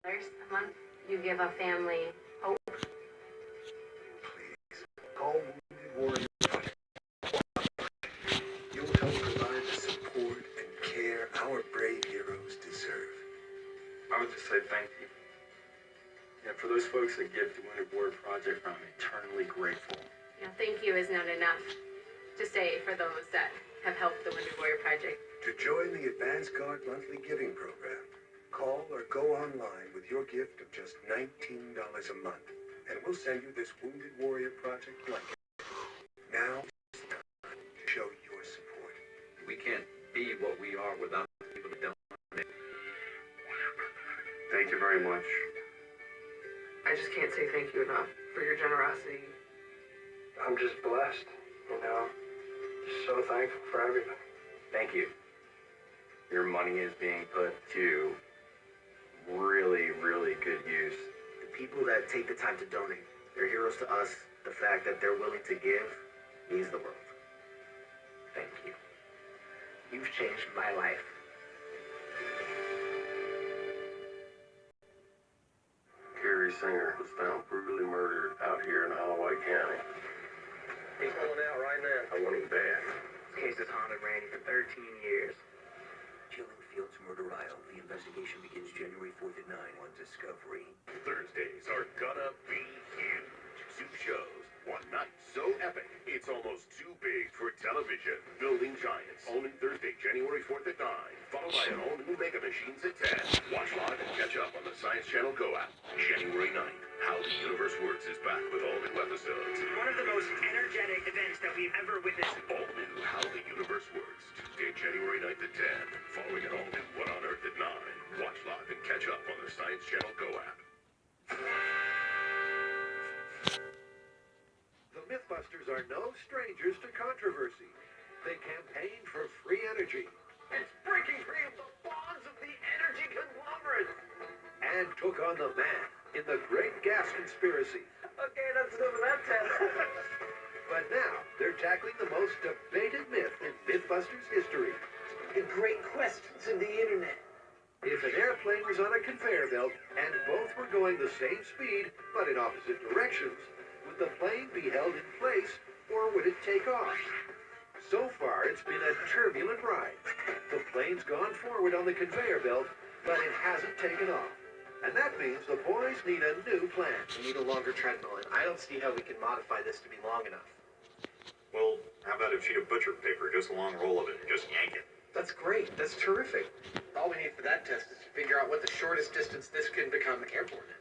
a month, you give a family hope. Please, call Wounded Warrior. You'll help provide the support and care our brave heroes deserve. I would just say thank you. Yeah, for those folks that give to Wounded Warrior Project, I'm eternally grateful. Thank you is not enough to say for those that have helped the Wounded Warrior Project. To join the Advance Guard monthly giving program, call or go online with your gift of just $19 a month, and we'll send you this Wounded Warrior Project blanket. Now it's time to show your support. We can't be what we are without people that don't. Thank you very much. I just can't say thank you enough for your generosity. I'm just blessed, just so thankful for everything. Thank you. Your money is being put to really, really good use. The people that take the time to donate, they're heroes to us. The fact that they're willing to give means the world. Thank you. You've changed my life. Carrie Singer was found brutally murdered out here in Holloway County. He's going out right now. I want him back. This case has haunted Randy for 13 years. Chilling Fields Murder-Isle. The investigation begins January 4th at 9 on Discovery. Thursdays are gonna be huge. 2 shows, 1 night so epic, it's almost too big for television. Building Giants, only Thursday, January 4th at 9, followed by an all-new Mega Machines at 10. Watch live and catch up on the Science Channel Go app. January 9th, How the Universe Works is back with all new episodes. One of the most energetic events that we've ever witnessed. All new How the Universe Works, Tuesday, January 9th at 10, following an all-new What on Earth at 9. Watch live and catch up on the Science Channel Go app. The Mythbusters are no strangers to controversy. They campaigned for free energy. It's breaking free of the bonds of the energy conglomerate. And took on the man in the Great Gas Conspiracy. Okay, that's enough of that test. But now, they're tackling the most debated myth in Mythbusters history. The great questions of the internet. If an airplane was on a conveyor belt and both were going the same speed, but in opposite directions, would the plane be held in place, or would it take off? So far, it's been a turbulent ride. The plane's gone forward on the conveyor belt, but it hasn't taken off. And that means the boys need a new plan. We need a longer treadmill, and I don't see how we can modify this to be long enough. Well, how about a sheet of butcher paper, just a long roll of it, and just yank it? That's great. That's terrific. All we need for that test is to figure out what the shortest distance this can become airborne in.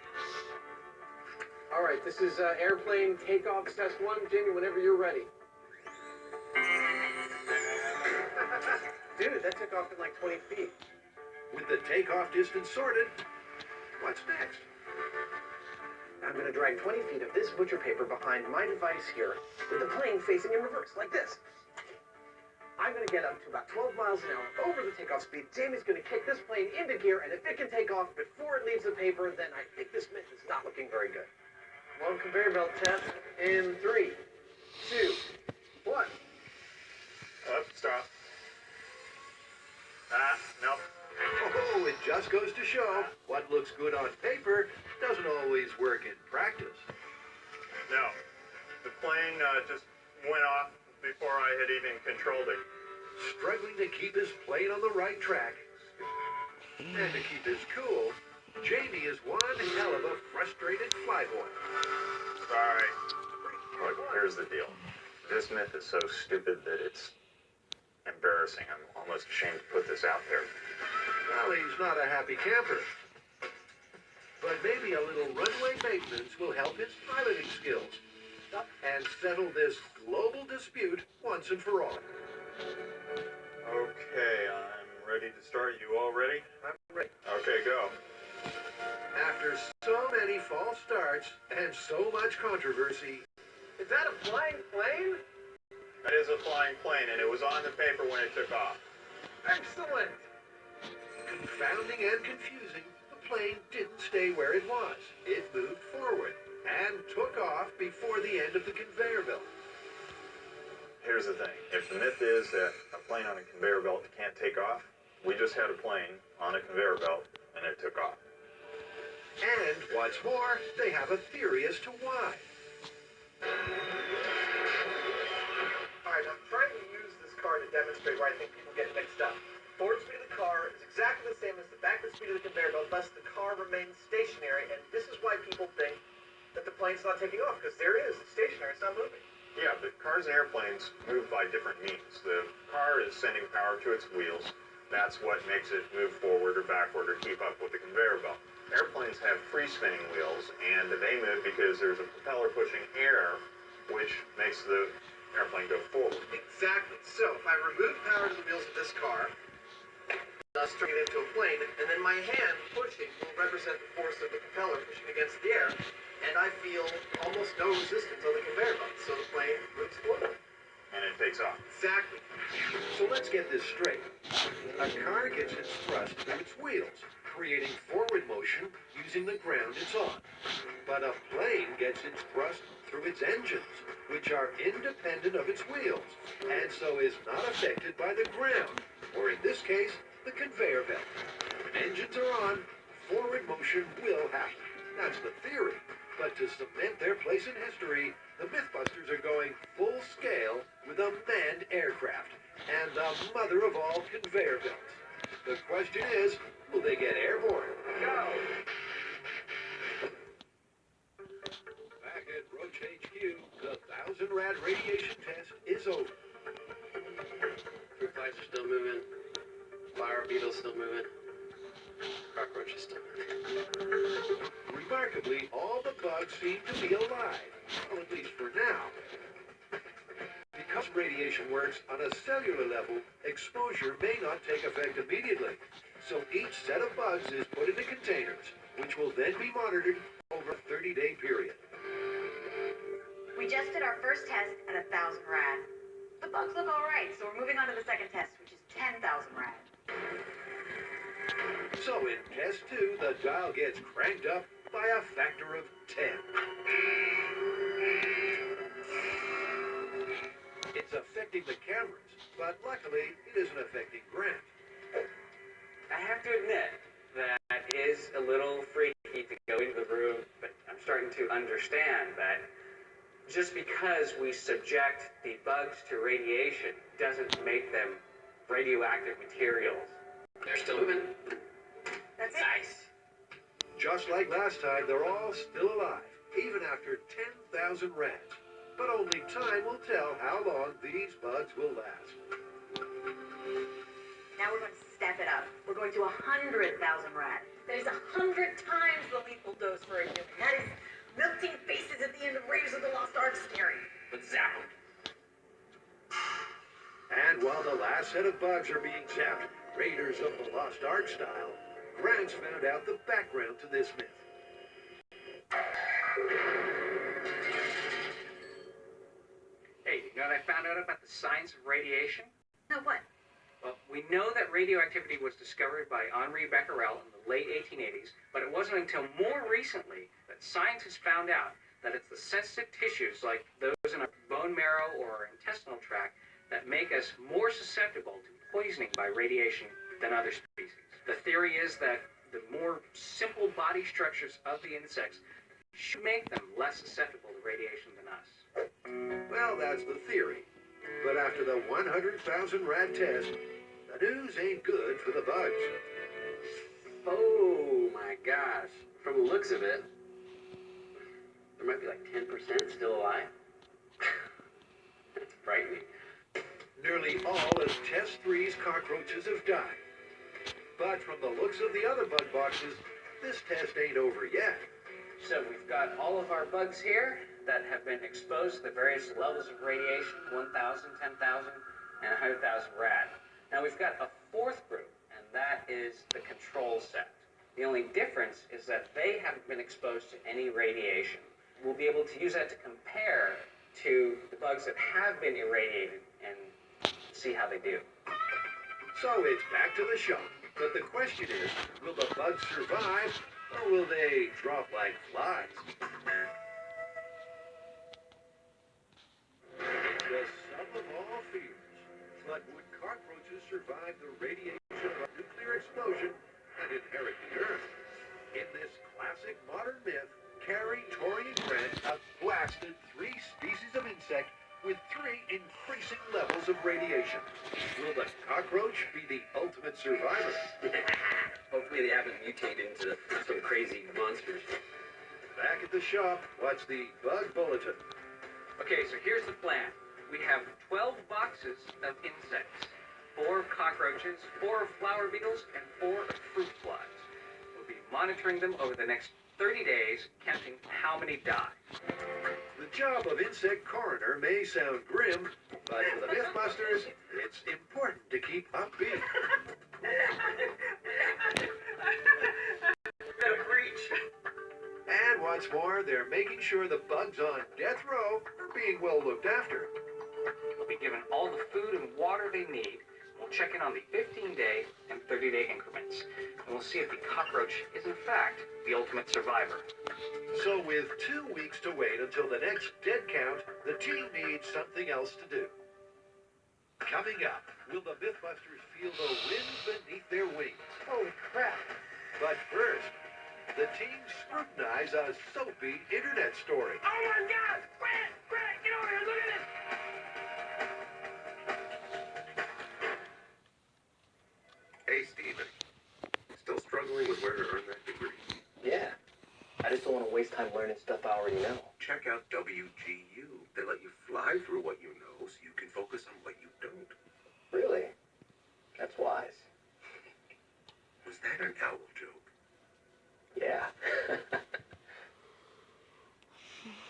All right, this is airplane takeoff test 1. Jamie, whenever you're ready. Dude, that took off in like 20 feet. With the takeoff distance sorted, what's next? I'm going to drag 20 feet of this butcher paper behind my device here with the plane facing in reverse, like this. I'm going to get up to about 12 miles an hour over the takeoff speed. Jamie's going to kick this plane into gear, and if it can take off before it leaves the paper, then I think this myth is not looking very good. One conveyor belt test in 3, 2, 1. Stop. Nope. Oh, it just goes to show what looks good on paper doesn't always work in practice. No. The plane just went off before I had even controlled it. Struggling to keep his plane on the right track. And to keep his cool, Jamie is one hell of a frustrated flyboy. Sorry. Look, here's the deal. This myth is so stupid that it's embarrassing. I'm almost ashamed to put this out there. Well, he's not a happy camper. But maybe a little runway maintenance will help his piloting skills and settle this global dispute once and for all. Okay, I'm ready to start. You all ready? I'm ready. Okay, go. After so many false starts and so much controversy, Is that a flying plane? That is a flying plane, and it was on the paper when it took off. Excellent. confounding and confusing, the plane didn't stay where it was. It moved forward and took off before the end of the conveyor belt. Here's the thing. If the myth is that a plane on a conveyor belt can't take off, we just had a plane on a conveyor belt and it took off. And what's more, they have a theory as to why. Alright, I'm trying to use this car to demonstrate why I think people get mixed up. Forward speed of the car is exactly the same as the backward speed of the conveyor belt, unless the car remains stationary, and this is why people think that the plane's not taking off, because there it is, it's stationary, it's not moving. Yeah, but cars and airplanes move by different means. The car is sending power to its wheels. That's what makes it move forward or backward or keep up with the conveyor belt. Airplanes have free spinning wheels, and they move because there's a propeller pushing air, which makes the airplane go forward. Exactly. So, if I remove power to the wheels of this car, thus turning it into a plane, and then my hand pushing will represent the force of the propeller pushing against the air, and I feel almost no resistance on the conveyor belt, so the plane moves forward. And it takes off. Exactly. So let's get this straight. A car gets its thrust through its wheels, creating forward motion using the ground it's on. But a plane gets its thrust through its engines, which are independent of its wheels, and so is not affected by the ground, or in this case, the conveyor belt. When engines are on, forward motion will happen. That's the theory. But to cement their place in history, the Mythbusters are going full scale with a manned aircraft and the mother of all conveyor belts. The question is, will they get airborne? Go! Back at Roach HQ, the 1,000 rad radiation test is over. Fruit flies are still moving. Flower beetles still moving. Cockroaches still moving. Remarkably, all the bugs seem to be alive, well, at least for now. Because radiation works on a cellular level, exposure may not take effect immediately. So each set of bugs is put into containers, which will then be monitored over a 30-day period. We just did our first test at 1,000 rad. The bugs look all right, so we're moving on to the second test, which is 10,000 rad. So in test 2, the dial gets cranked up by a factor of 10. It's affecting the cameras, but luckily it isn't affecting Grant. I have to admit that it is a little freaky to go into the room, but I'm starting to understand that just because we subject the bugs to radiation doesn't make them radioactive materials. They're still moving. That's it. Nice. Just like last time, they're all still alive, even after 10,000 rads. But only time will tell how long these bugs will last. Now we're going to step it up. We're going to 100,000 rad. That is 100 times the lethal dose for a human. That is melting faces at the end of Raiders of the Lost Ark staring. But zap 'em. And while the last set of bugs are being zapped, Raiders of the Lost Ark style, Grant's found out the background to this myth. Hey, you know what I found out about the science of radiation? No, what? Well, we know that radioactivity was discovered by Henri Becquerel in the late 1880s, but it wasn't until more recently that scientists found out that it's the sensitive tissues like those in our bone marrow or our intestinal tract that make us more susceptible to poisoning by radiation than other species. The theory is that the more simple body structures of the insects should make them less susceptible to radiation than us. Well, that's the theory. But after the 100,000 rad test, the news ain't good for the bugs. Oh my gosh. From the looks of it, there might be like 10% still alive. That's frightening. Nearly all of Test 3's cockroaches have died. But from the looks of the other bug boxes, this test ain't over yet. So we've got all of our bugs here that have been exposed to the various levels of radiation, 1,000, 10,000, and 100,000 rad. Now we've got a fourth group, and that is the control set. The only difference is that they haven't been exposed to any radiation. We'll be able to use that to compare to the bugs that have been irradiated and see how they do. So it's back to the shop. But the question is, will the bugs survive, or will they drop like flies? The sum of all fears. But would cockroaches survive the radiation of a nuclear explosion and inherit the Earth? In this classic classic modern myth, Carrie, Tori, and Grant have blasted 3 species of insect with 3 increasing levels of radiation. Will the cockroach be the ultimate survivor? Hopefully they haven't mutated into some crazy monsters. Back at the shop, watch the Bug Bulletin. Okay, so here's the plan. We have 12 boxes of insects, 4 cockroaches, 4 flower beetles, and 4 fruit flies. We'll be monitoring them over the next 30 days, counting how many die. The job of insect coroner may sound grim, but for the Mythbusters, it's important to keep upbeat. And what's more, they're making sure the bugs on death row are being well looked after. They'll be given all the food and water they need. We'll check in on the 15-day and 30-day increments, and we'll see if the cockroach is in fact the ultimate survivor. So with 2 weeks to wait until the next dead count, the team needs something else to do. Coming up, will the Mythbusters feel the wind beneath their wings? Holy crap. But first, the team scrutinize a soapy internet story. Oh my God! Grant! Get over here! Look at this! Hey, Steven. Still struggling with where to earn that degree? Yeah. I just don't want to waste time learning stuff I already know. Check out WGU. They let you fly through what you know so you can focus on what you don't. Really? That's wise. Was that an owl joke? Yeah.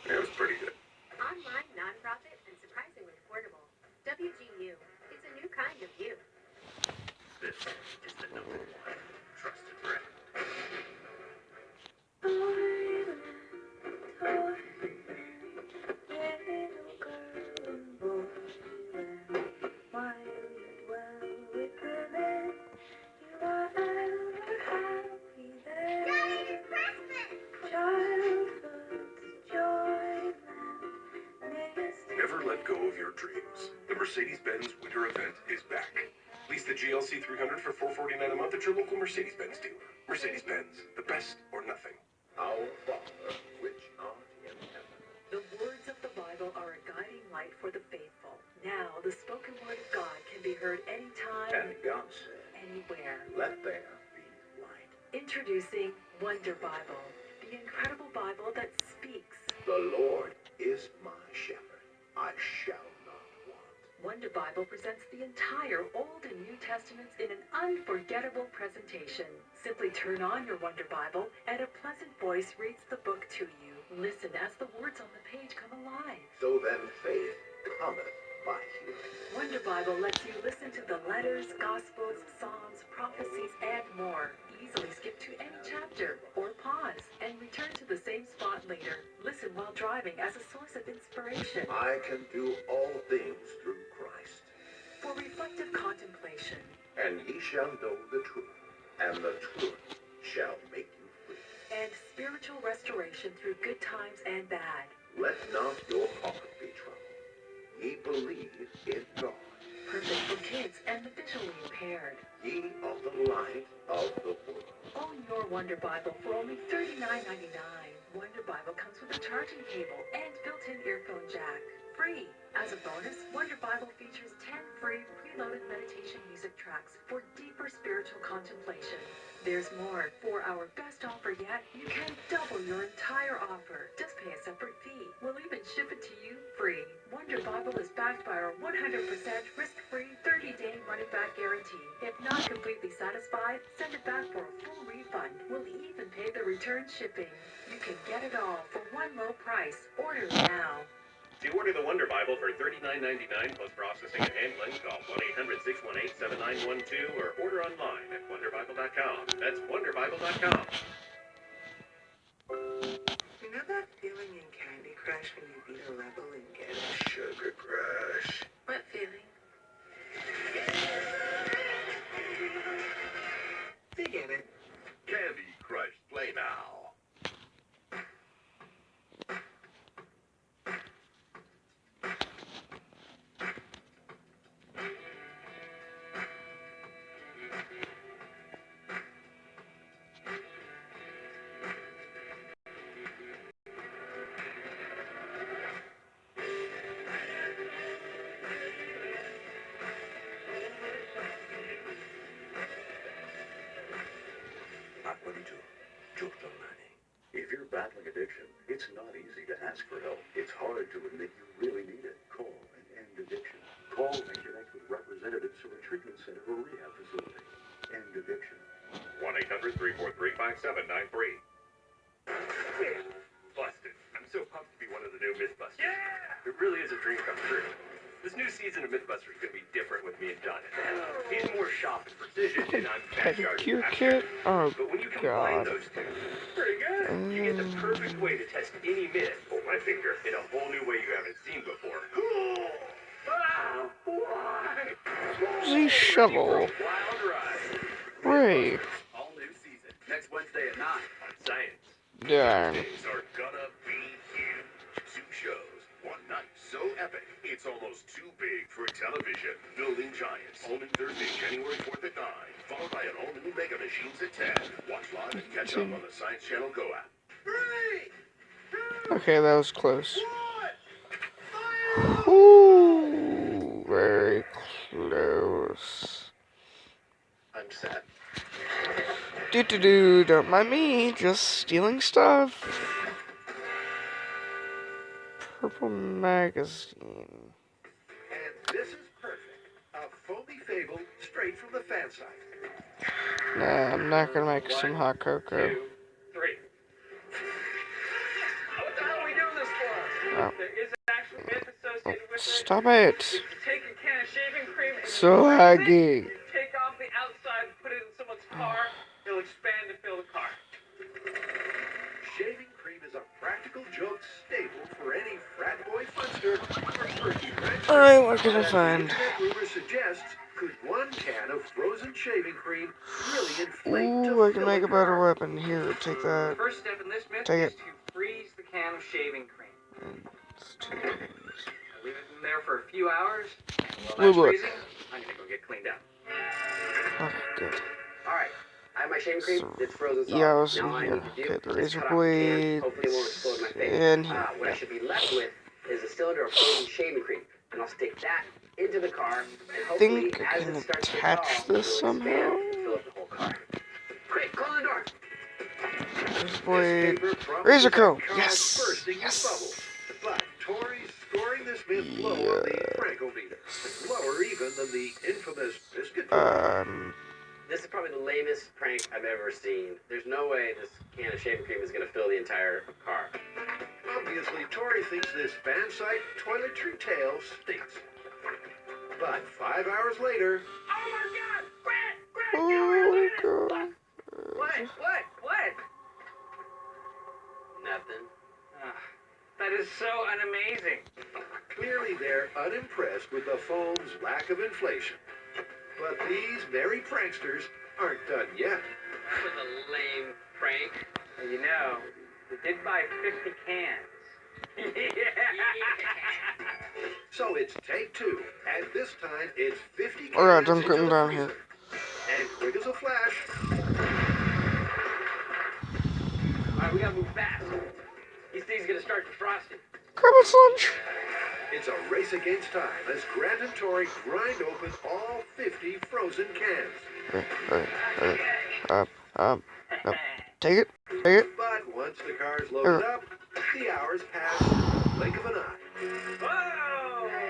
That was pretty good. Online, nonprofit, and surprisingly affordable. WGU. It's a new kind of you. This is the #1 trusted brand. Never let go of your dreams. The Mercedes-Benz Winter Event is back. Lease the GLC 300 for $449 a month at your local Mercedes-Benz dealer. Mercedes-Benz, the best or nothing. Our Father, which art in heaven. The words of the Bible are a guiding light for the faithful. Now, the spoken word of God can be heard anytime, And God said, anywhere. let there be light. Introducing Wonder Bible, the incredible Bible that speaks. The Lord is my shepherd. I shall not want. Wonder Bible presents the entire Old and New Testaments in an unforgettable presentation. Simply turn on your Wonder Bible and a pleasant voice reads the book to you. Listen as the words on the page come alive. So then faith cometh by hearing. Wonder Bible lets you listen to the letters, gospels, psalms, prophecies, and more. Easily skip to any chapter or pause and return to the same spot later. Listen while driving as a source of inspiration. I can do all things through Christ. For reflective contemplation. And ye shall know the truth, and the truth shall make you free. And spiritual restoration through good times and bad. Let not your heart be troubled. Ye believe in God. Perfect for kids and the visually impaired. Ye are the light of the world. Own your Wonder Bible for only $39.99. Wonder Bible comes with a charging cable and built-in earphone jack. Free. As a bonus, Wonder Bible features 10 free preloaded meditation music tracks for deeper spiritual contemplation. There's more. For our best offer yet, you can double your entire offer. Just pay a separate fee. We'll even ship it to you free. Wonder Bible is backed by our 100% risk-free 30-day money-back guarantee. If not completely satisfied, send it back for a full refund. We'll even pay the return shipping. You can get it all for one low price. Order now. To order the Wonder Bible for $39.99 plus processing and handling, call 1-800-618-7912 or order online at wonderbible.com. That's wonderbible.com. You know that feeling in Candy Crush when you beat a level and get a Sugar Crush. What feeling? Forget it. Candy Crush, play now. Giordomani. If you're battling addiction, it's not easy to ask for help. It's hard to admit you really need it. Call and end addiction. Call and connect with representatives from a treatment center or rehab facility. End addiction. 1-800-343-5793. Busted. I'm so pumped to be one of the new Mythbusters. Yeah! It really is a dream come true. This new season of Mythbusters is going to be different with me and Jonathan. He's more sharp and precision, and I'm backyard Pedicure and kit? Oh, But when you combine God. those two, pretty good. You get the perfect way to test any myth, pull my finger, in a whole new way you haven't seen before. The shovel. Wild ride. Ray. All new season. Next Wednesday at 9 on Science. Darn. Days are gonna be huge. 2 shows, 1 night so epic, it's almost too big for television. Building Giants, only Thursday, January 4th at 9, followed by an all-new Mega Machines at 10. Watch live and catch up on the Science Channel Go app. Okay, that was close. Ooh, very close. I'm sad. Do, don't mind me, just stealing stuff. Purple magazine. And this is perfect. A foamy fable straight from the fan site. Nah, I'm not gonna make some hot cocoa. 2, 3. What the hell are we doing this for? Oh. There is an actual myth associated with it. Stop it. If you take a can of shaving cream and So you laggy. take off the outside, put it in someone's car, it'll expand to fill the car. Shaving cream is a practical joke staple for any frat boy funster or perky friend. Alright, what can I As find? the internet rumor suggests, could 1 can of frozen shaving cream really inflate Ooh, to I can fill make a a better car? weapon. Here, take that. First step in this myth Take is it. to freeze the can of shaving cream. Let's take these. Leave it in there for a few hours, and while Blue that's book. freezing, I'm gonna go get cleaned up. Okay, good. Alright, I have my shaving cream. So, It's frozen solid. yeah, I was Now in all I here. need to do Okay, the is razor cut off the can. blades. Hopefully it won't explode in my face. And here. What I should be left with is a cylinder of frozen shaving cream. And I'll stick that into the car, and hopefully Think I as can it starts to attach thaw, this it'll expand somehow? and fill up the whole car. Quick, close the door. Razor blade. This paper promises Razor a comb. car Yes. bursting in bubbles. But Tori's scoring this myth low on the Frankometer. Lower even than the infamous biscuit. This is probably the lamest prank I've ever seen. There's no way this can of shaving cream is going to fill the entire car. Obviously, Tori thinks this fan site toiletry tale stinks. But 5 hours later, Oh, God. What? Nothing. That is so unamazing. clearly they're unimpressed with the foam's lack of inflation. But these merry pranksters aren't done yet. That was a lame prank. You know, we did buy 50 cans. So it's take 2, and this time it's 50 cans. Alright, don't into put them the down freezer. here. And quick as a flash, Alright, we gotta move fast. These things are gonna start defrosting. Kermit's lunch. it's a race against time as Grant and Tori grind open all 50 frozen cans. Nope. Take it. Take it. But once the car's loaded up, the hours pass in the blink of an eye.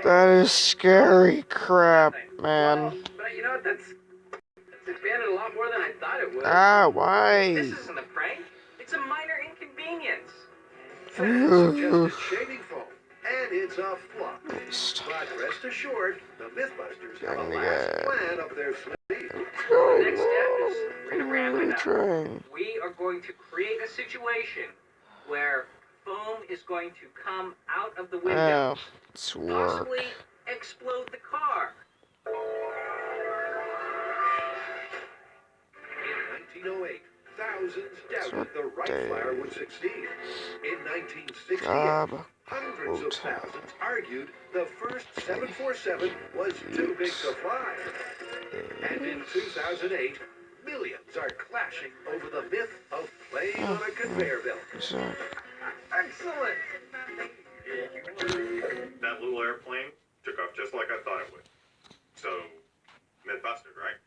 That is scary crap, man. But you know what? That's expanded a lot more than I thought it would. Ah, why? This isn't a prank. It's a minor inconvenience. Suggested shaving foam, and it's a flop. But rest assured, the Mythbusters have a last plan up their sleeve. The next step is we're gonna ramp it up. Trying. We are going to create a situation where foam is going to come out of the window, Oh, it's work. possibly explode the car. In 1908, thousands doubted the Wright Flyer would succeed. In 1968, Job. hundreds of thousands argued the first 747 was too big to fly. And in 2008, millions are clashing over the myth of playing on a conveyor belt. Excellent. That little airplane took off just like I thought it would. So, Mythbusters, right?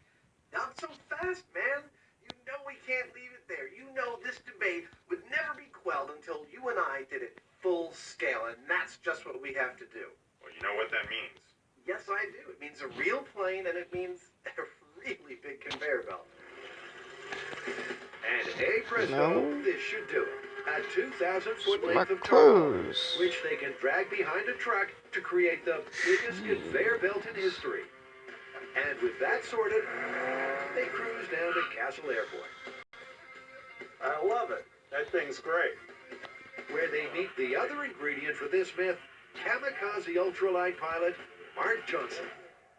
Not so fast, man. You know we can't leave it there. You know this debate would never be quelled until you and I did it full scale, and that's just what we have to do. Well, you know what that means. Yes, I do. It means a real plane, and it means a really big conveyor belt. And hey presto, this should do it. A 2,000-foot My length of clothes. tarpaulin, which they can drag behind a truck to create the biggest conveyor belt in history. And with that sorted, they cruise down to Castle Airport, I love it. That thing's great. where they meet the other ingredient for this myth, kamikaze ultralight pilot Mark Johnson.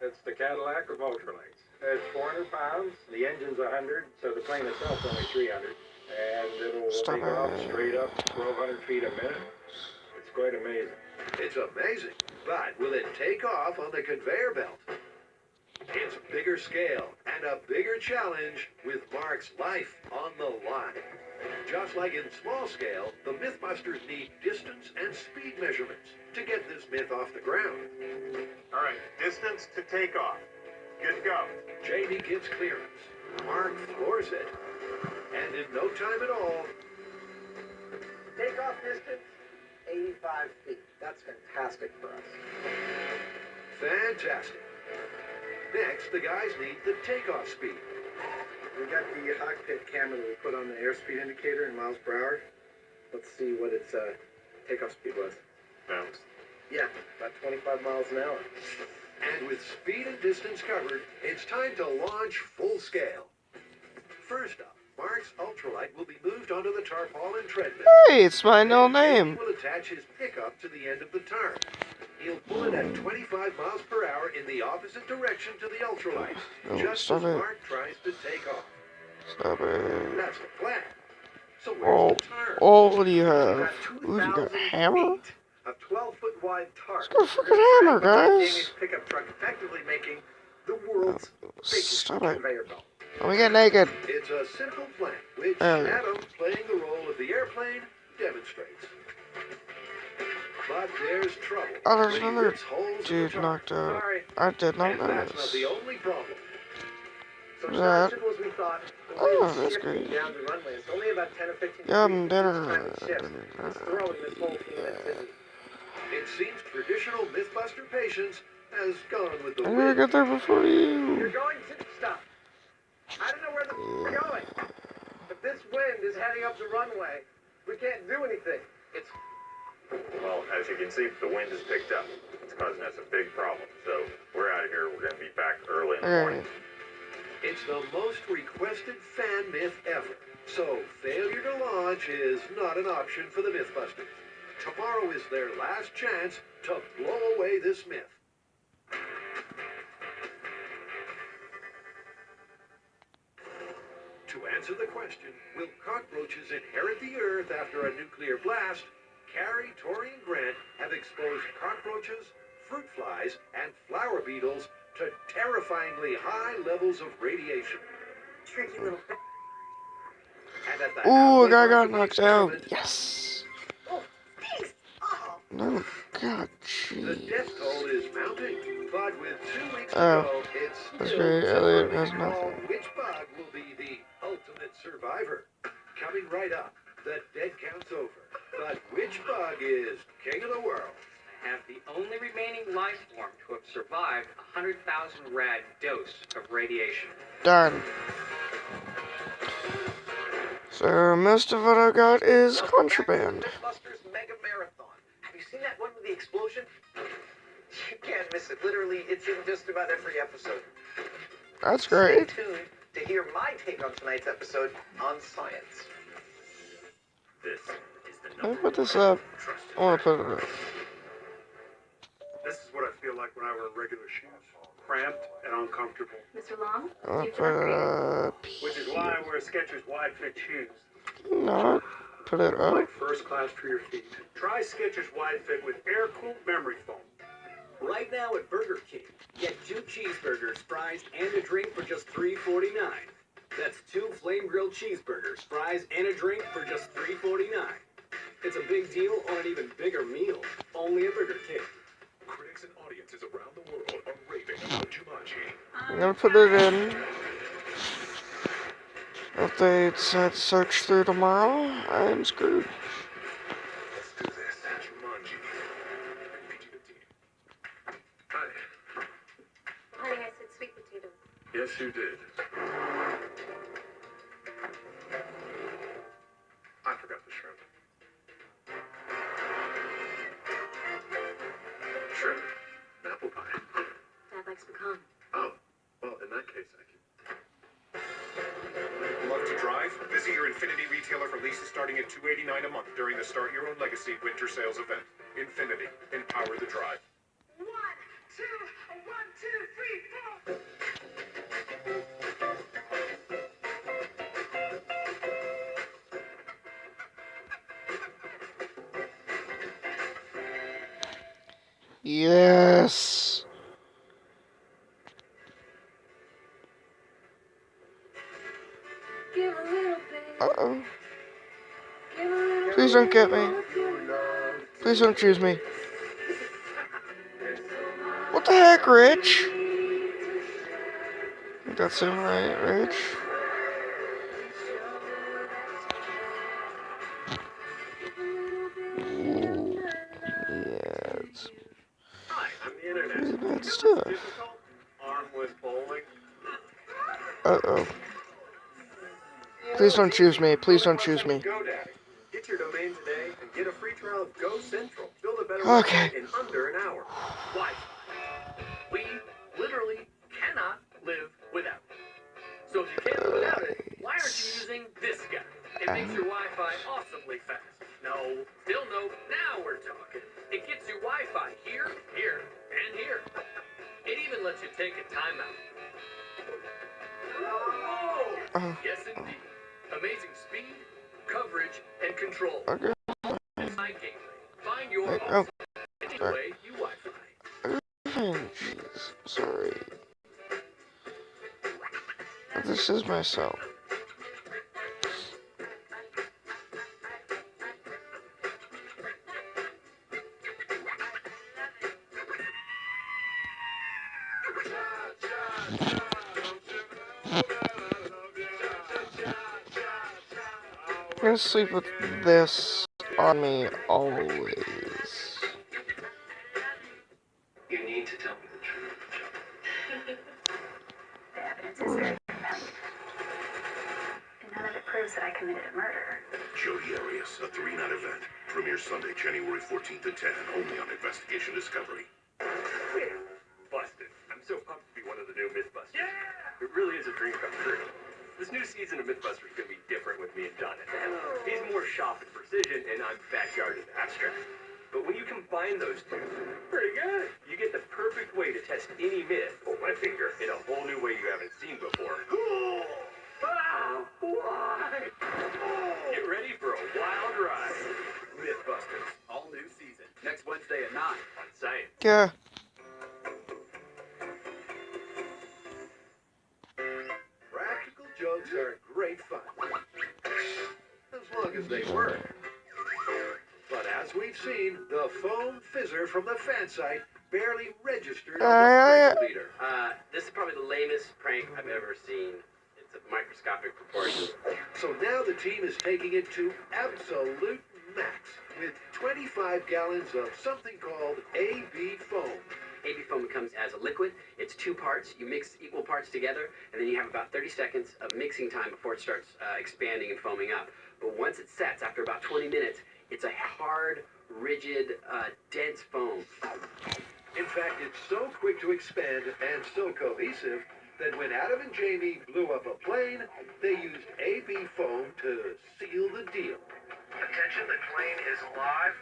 It's the Cadillac of ultralights. It's 400 pounds, the engine's 100, so the plane itself's only 300. And it'll take off straight up 1,200 feet a minute. It's quite amazing. It's amazing, but will it take off on the conveyor belt? It's bigger scale and a bigger challenge with Mark's life on the line. Just like in small scale, the Mythbusters need distance and speed measurements to get this myth off the ground. All right, distance to take off. Good to go. Jamie gets clearance. Mark floors it. And in no time at all, Takeoff distance, 85 feet. That's fantastic for us. fantastic. Next, the guys need the takeoff speed. We got the cockpit camera that we put on the airspeed indicator in miles per hour. Let's see what its takeoff speed was. Thanks. Yeah, about 25 miles an hour. And with speed and distance covered, it's time to launch full scale. First up, Mark's ultralight will be moved onto the tarpaulin treadmill. Hey, it's my new name. He will attach his pickup to the end of the tarp. He'll pull it at 25 miles per hour in the opposite direction to the ultralight, Oh, just stop as it. Mark tries to take off. Stop it. That's the plan. So Oh, where's the tarp? oh, what do you have? Ooh, you got a hammer? A 12-foot wide tarp. Let's go freaking hammer, guys. Jamie's pickup truck, effectively making the world's biggest Stop it. conveyor belt. Let me get naked. It's a simple plan, which There we go. Adam, playing the role of the airplane, demonstrates. But there's trouble. Oh, there's when he another rips holes in the dude tarp. knocked out. Sorry. I did not And that's not notice. the only problem. So What's that? as simple as we thought, the Oh, way it's that's shifting great. down the runway is only about 10 or 15 Yum, degrees dinner. each time it shifts. It's throwing this whole team that's busy. It seems traditional Mythbuster patience has gone with the I'm gonna wind. get there before You're you. going to stop. I don't know where we're going. If this wind is heading up the runway, we can't do anything. It's Well, as you can see, the wind has picked up. It's causing us a big problem. So we're out of here. We're going to be back early in the morning. It's the most requested fan myth ever. So failure to launch is not an option for the Mythbusters. Tomorrow is their last chance to blow away this myth. To answer the question, will cockroaches inherit the Earth after a nuclear blast? Carrie, Tori, and Grant have exposed cockroaches, fruit flies, and flower beetles to terrifyingly high levels of radiation. Tricky little. And at the Ooh, a halfway guy mark got of the knocked out. experiment, Yes. Oh, thanks. Oh. No, God, the jeez. death toll is mounting, but with 2 weeks Oh, to go, it's that's still great. too Elliot early has to call nothing. which bug will be the ultimate survivor. Coming right up, the dead count's over, but which bug is king of the world? Have the only remaining life form to have survived a 100,000 rad dose of radiation. Done. So most of what I got is contraband. Mythbusters Mega Marathon. Have you seen that one with the explosion? You can't miss it. Literally, it's in just about every episode. That's Stay great. tuned to hear my take on tonight's episode on science. This is the Let me put this up. I want to put it up. This is what I feel like when I wear regular shoes. Cramped and uncomfortable. Mr. Long? I want to put it up. Which is why I wear Skechers wide fit shoes. Not put it up. Like first class for your feet. Try Skechers wide fit with air cooled memory foam. Right now at Burger King, get 2 cheeseburgers, fries, and a drink for just $3.49. That's 2 flame grilled cheeseburgers, fries, and a drink for just $3.49. It's a big deal on an even bigger meal, only at Burger King. Critics and audiences around the world are raving about Jumanji. I'm gonna put it in. Up updates at search through tomorrow, I'm screwed. Let's do this. Jumanji. Hi. Honey, I said sweet potatoes. Yes, you did. I forgot the shrimp. Shrimp? Apple pie. Dad likes pecan. Oh, well, in that case, I can. Love to drive? Visit your Infinity retailer for leases starting at $289 a month during the Start Your Own Legacy winter sales event. Infinity. Empower the drive. 1, 2, 1, 2, 3, 4. Yes. Give a little bit. Uh-oh. Give a little Please don't get me. Please don't choose me. What the heck, Rich? I think that's him, right, Rich? Ooh, yeah, it's Hi, I'm the internet. pretty You know bad what's stuff. difficult? Armless bowling. Uh-oh. Please don't choose me. Please don't choose me. GoDaddy. Get your domain today and get a free trial of Go Central. Build a better Okay. website in under an hour. Wi-Fi. We literally cannot live without it. So if you can't live without it, why aren't you using this guy? It makes your Wi-Fi awesomely fast. No, still no, now we're talking. It gets you Wi-Fi here, here, and here. It even lets you take a timeout. Oh. Yes, indeed. Amazing speed, coverage, and control. Okay. It's my gateway. Find your Wait, awesome oh. any Sorry. way you Wi-Fi. Oh, jeez. Sorry. This is my cell. I'm gonna sleep with this on me always. You need to tell me the truth, Joe. The evidence is very compelling. And none of it proves that I committed a murder. Jodi Arias, a 3-night event. Premieres Sunday, January 14th at 10, only on Investigation Discovery. Busted. I'm so pumped to be one of the new Mythbusters. Yeah! It really is a dream come true. This new season of Mythbusters is going to be different with me and Jonathan. He's more shop and precision, and I'm backyard and abstract. But when you combine those two, pretty good. You get the perfect way to test any myth, or my finger, in a whole new way you haven't seen before. Why? Get ready for a wild ride. Mythbusters, all new season. Next Wednesday at 9 on Science. Yeah. Practical jokes are great fun. As long as they work. But as we've seen, the foam fizzer from the fan site barely registered on the leader. This is probably the lamest prank I've ever seen. It's of microscopic proportions. So now the team is taking it to absolute max with 25 gallons of something called AB foam. AB foam comes as a liquid. It's 2 parts. You mix equal parts together, and then you have about 30 seconds of mixing time before it starts expanding and foaming up. But once it sets, after about 20 minutes, it's a hard, rigid, dense foam. In fact, it's so quick to expand and so cohesive that when Adam and Jamie blew up a plane, they used AB foam to seal the deal. Attention, the plane is alive.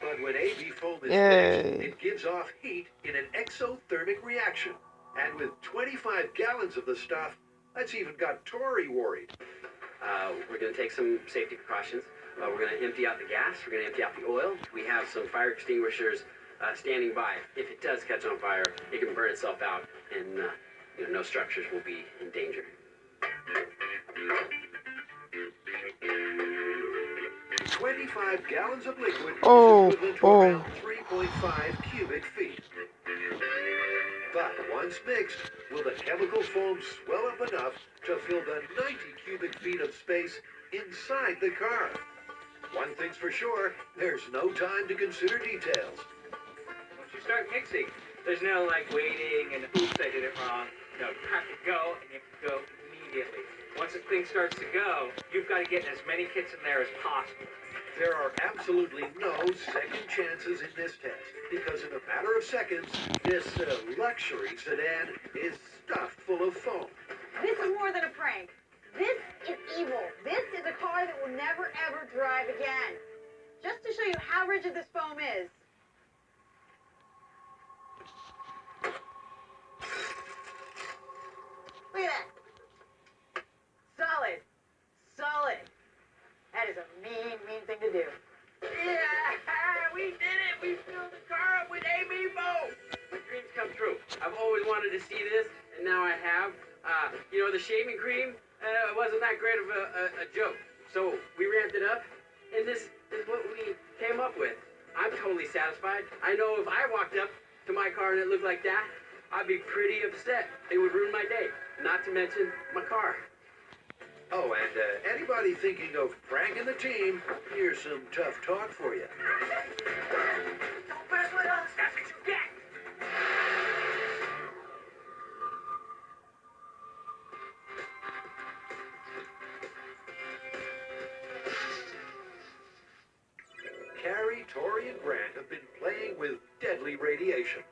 But when AB foam is Yay. mixed, it gives off heat in an exothermic reaction. And with 25 gallons of the stuff, that's even got Tori worried. We're going to take some safety precautions. We're going to empty out the gas. We're going to empty out the oil. We have some fire extinguishers standing by. If it does catch on fire, it can burn itself out, and no structures will be in danger. 25 gallons of liquid Oh, is equivalent to around 3.5 cubic feet. But Once mixed, will the chemical foam swell up enough to fill the 90 cubic feet of space inside the car? One thing's for sure, there's no time to consider details. Once you start mixing, there's no like waiting and oops, I did it wrong. No, you have to go and you have to go immediately. Once this thing starts to go, you've got to get as many kits in there as possible. There are absolutely no second chances in this test, because in a matter of seconds, this luxury sedan is stuffed full of foam. This is more than a prank. This is evil. This is a car that will never ever drive again. Just to show you how rigid this foam is. Look at that. Solid. Solid. That is a mean, mean thing to do. Yeah, we did it. We filled the car up with Amiibo. My dreams come true. I've always wanted to see this, and now I have. The shaving cream wasn't that great of a joke. So we ramped it up, and this is what we came up with. I'm totally satisfied. I know if I walked up to my car and it looked like that, I'd be pretty upset. It would ruin my day. Not to mention my car. Oh, and anybody thinking of pranking the team, here's some tough talk for you. Don't mess with us. That's what you get. Carrie, Tori, and Grant have been playing with deadly radiation.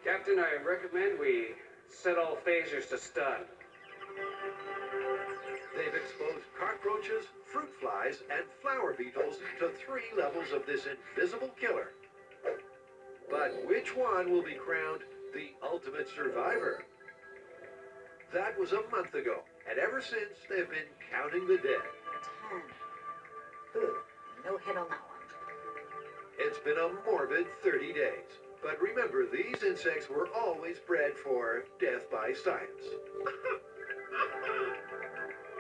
Captain, I recommend we set all phasers to stun. They've exposed cockroaches, fruit flies, and flower beetles to 3 levels of this invisible killer. But which one will be crowned the ultimate survivor? That was a month ago, and ever since they've been counting the dead. 10. Ooh, no hit on that one. It's been a morbid 30 days. But remember, these insects were always bred for death by science.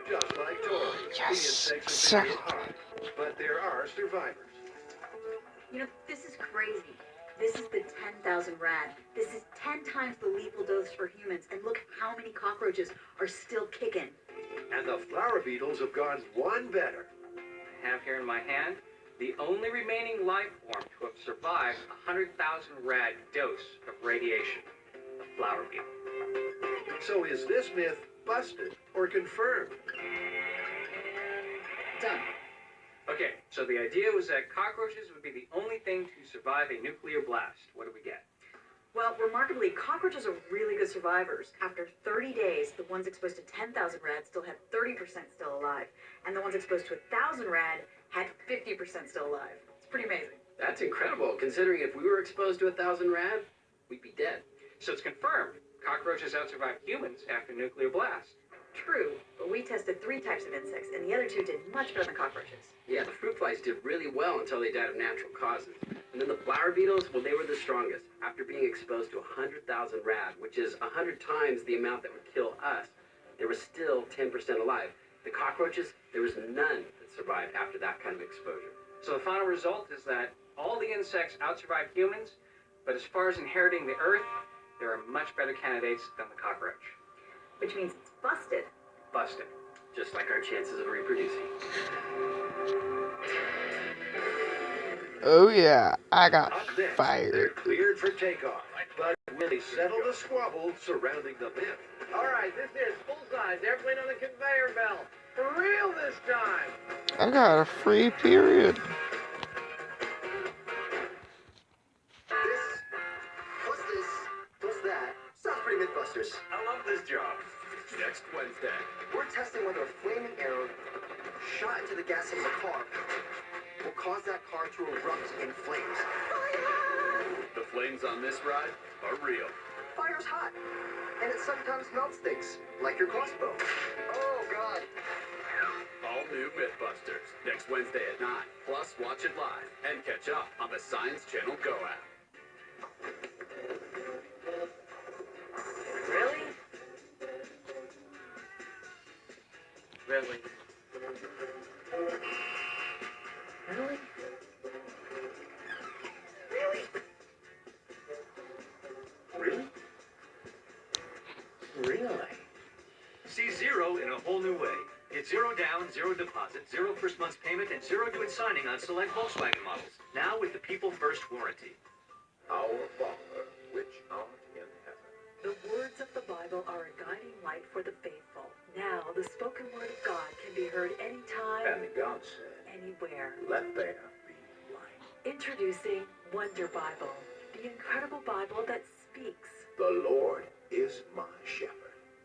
Just like Tori, the insects have been hit hard, but there are survivors. You know, this is crazy. This is the 10,000 rad. This is 10 times the lethal dose for humans, and look how many cockroaches are still kicking. And the flower beetles have gone one better. I have here in my hand the only remaining life form to have survived 100,000 rad dose of radiation, the flower beetle. So is this myth busted or confirmed? Done. Okay, so the idea was that cockroaches would be the only thing to survive a nuclear blast. What do we get? Well, remarkably, cockroaches are really good survivors. After 30 days, the ones exposed to 10,000 rad still had 30% still alive, and the ones exposed to 1,000 rad had 50% still alive. It's pretty amazing. That's incredible, considering if we were exposed to 1,000 rad, we'd be dead. So it's confirmed. Cockroaches outsurvived humans after nuclear blast. True, but we tested 3 types of insects, and the other 2 did much better than cockroaches. Yeah, the fruit flies did really well until they died of natural causes. And then the flower beetles, well, they were the strongest. After being exposed to 100,000 rad, which is 100 times the amount that would kill us, there was still 10% alive. The cockroaches, there was none that survived after that kind of exposure. So the final result is that all the insects outsurvived humans, but as far as inheriting the earth, there are much better candidates than the cockroach. Which means it's busted. Busted. Just like our chances of reproducing. Oh yeah, I got Up next, they're fired. cleared for takeoff. But will they settle the squabble surrounding the myth? Alright, this is full-size airplane on the conveyor belt. For real this time. I got a free period. What's this? What's that? Sounds pretty Mythbusters. I love this job. Next Wednesday. We're testing whether a flaming arrow shot into the gas of the car will cause that car to erupt in flames. The flames on this ride are real. Fire's hot, and it sometimes melts things, like your crossbow. Oh, God. All new Mythbusters. Next Wednesday at 9. Plus, watch it live and catch up on the Science Channel Go app. Really? Really? Really? Really? whole new way. It's 0 down, 0 deposit, 0 first month's payment, and 0 due at signing on select Volkswagen models. Now with the People First warranty. Our Father, which art in heaven. The words of the Bible are a guiding light for the faithful. Now, the spoken word of God can be heard anytime, And God said, anywhere. let there be light. Introducing Wonder Bible, the incredible Bible that speaks. The Lord is my shepherd.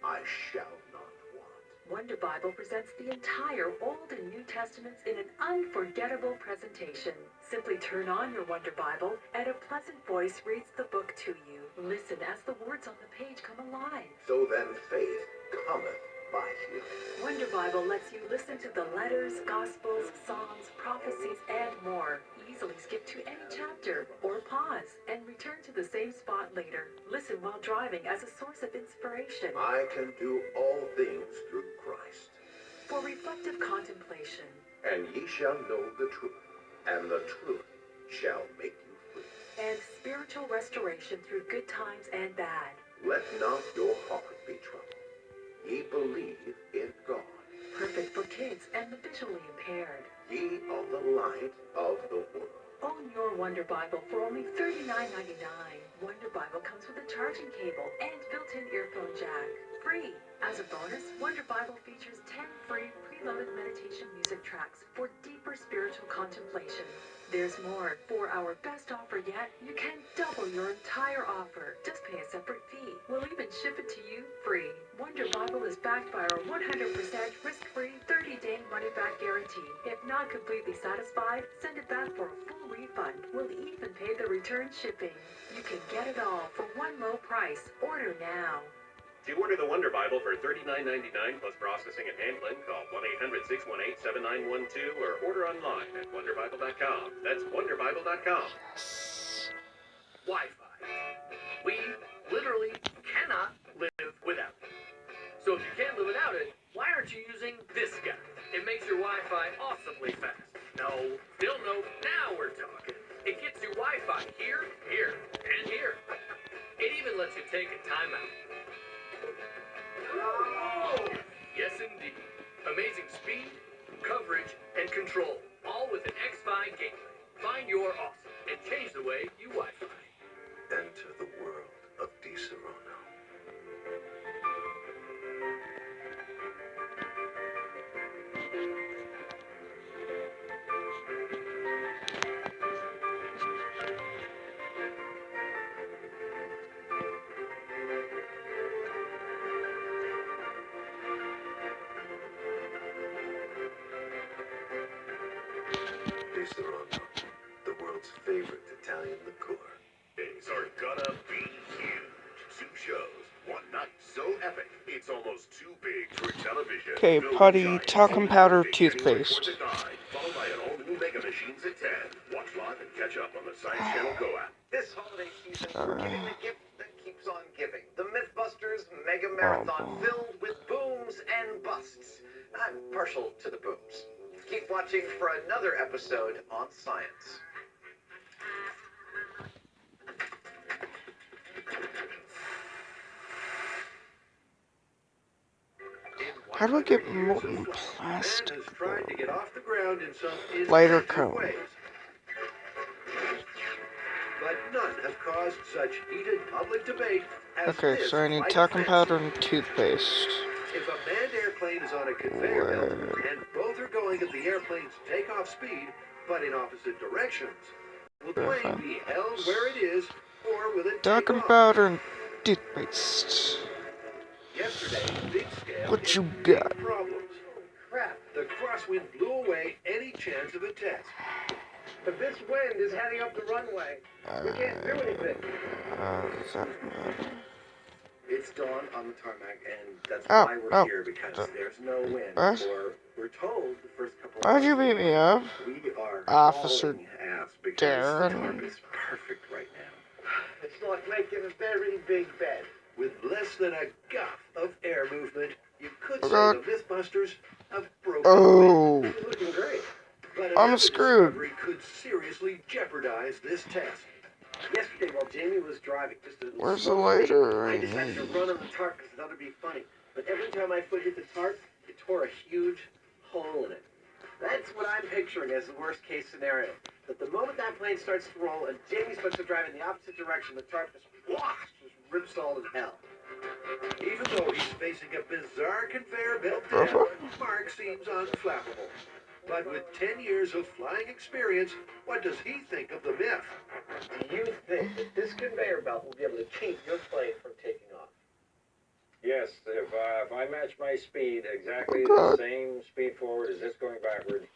I shall not want. Wonder Bible presents the entire Old and New Testaments in an unforgettable presentation. Simply turn on your Wonder Bible, and a pleasant voice reads the book to you. Listen as the words on the page come alive. So then faith cometh by hearing. Wonder Bible lets you listen to the letters, gospels, songs, prophecies, and more. Easily skip to any chapter, or pause, and return to the same spot later. Listen while driving as a source of inspiration. I can do all things through Christ. For reflective contemplation. And ye shall know the truth, and the truth shall make you free. And spiritual restoration through good times and bad. Let not your heart be troubled. Ye believe in God. Perfect for kids and the visually impaired. Ye are the light of the world. Own your Wonder Bible for only $39.99. Wonder Bible comes with a charging cable and built-in earphone jack. Free! As a bonus, Wonder Bible features 10 free preloaded meditation music tracks for deeper spiritual contemplation. There's more. For our best offer yet, you can double your entire offer. Just pay a separate fee. We'll even ship it to you free. Wonder Bible is backed by our 100% risk-free 30-day money-back guarantee. If not completely satisfied, send it back for a full refund. We'll even pay the return shipping. You can get it all for one low price. Order now. To order the Wonder Bible for $39.99 plus processing and handling, call 1-800-618-7912 or order online at wonderbible.com. That's wonderbible.com. Wi-Fi. We literally cannot live without it. So if you can't live without it, why aren't you using this guy? It makes your Wi-Fi awesomely fast. No, still no, now we're talking. It gets your Wi-Fi here, here, and here. It even lets you take a timeout. Yes, indeed. Amazing speed, coverage, and control, all with an X-Fi gateway. Find your awesome and change the way you Wi-Fi. Enter the world of DiSerrano. DiSerrano, the world's favorite Italian liqueur. Things are gonna be huge. 2 shows, 1 night so epic, it's almost too big for television. Okay, Building putty, Giants, talcum opening powder, Thursday, January 4th toothpaste. at 9, followed by an all-new Mega Machines at 10. Watch live and catch up on the Science Channel Go app. This holiday season, we're giving the gift that keeps on giving. The Mythbusters Mega Marathon filled with booms and busts. I'm partial to the booms. Keep watching for another episode on science. How do I get molten plastic? Man has tried to get off the ground in some Lighter ineffective cone. ways. But none have caused such heated public debate as Okay, this so I need flight talcum offense. powder and toothpaste. If a manned airplane is on a conveyor belt and both are going at the airplane's takeoff speed, but in opposite directions, will the plane be held where it is, or will it take Talcum off? powder and toothpaste. Yesterday, big scale What you big got? problems. Crap, the crosswind blew away any chance of a test. But this wind is heading up the runway. We can't do anything. Does that matter? It's dawn on the tarmac, and that's Oh, why we're oh, here, because the- there's no wind. what? Or we're told the first couple of Why'd you hours beat me up? we are Officer hauling ass because the tarp Darren? is perfect right now. It's like making a very big bed. With less than a guff of air movement, you could say God. the Mythbusters have broken Oh. away. Looking great. But I'm another screwed. discovery could seriously jeopardize this test. Yesterday, while Jamie was driving, just a Where's the small thing, lighter? I decided to run on the tarp because I thought it'd be funny. But every time my foot hit the tarp, it tore a huge hole in it. That's what I'm picturing as the worst case scenario. That the moment that plane starts to roll and Jamie's supposed to drive in the opposite direction, the tarp just rips all in hell. Even though he's facing a bizarre conveyor belt down, Mark seems unflappable. But with 10 years of flying experience, what does he think of the myth? Do you think that this conveyor belt will be able to keep your plane from taking off? Yes, if I match my speed exactly the same speed forward as this going backwards,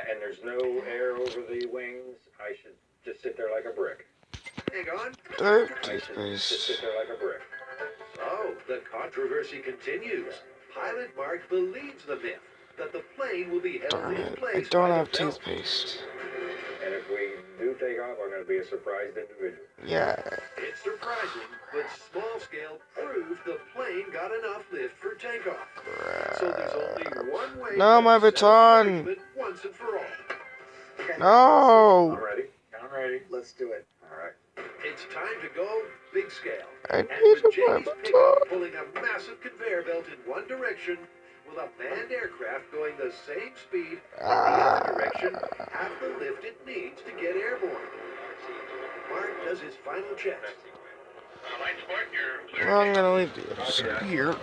and there's no air over the wings, I should just sit there like a brick. Hang on. I should just sit there like a brick. So, the controversy continues. Pilot Mark believes the myth that the plane will be held Darn in it, I place don't by have the belt. toothpaste. And if we do take off, I'm going to be a surprised individual. Yeah. It's surprising, but small scale proved the plane got enough lift for takeoff. So there's only one way No, to my settle the baton. argument once and for all. No. I'm ready. Let's do it. All right. It's time to go big scale. I And need with my Jamie's baton. pickup pulling a massive conveyor belt in one direction, will a manned aircraft going the same speed in the other direction have the lift it needs to get airborne? Mark does his final checks. Well, I'm gonna leave the episode here.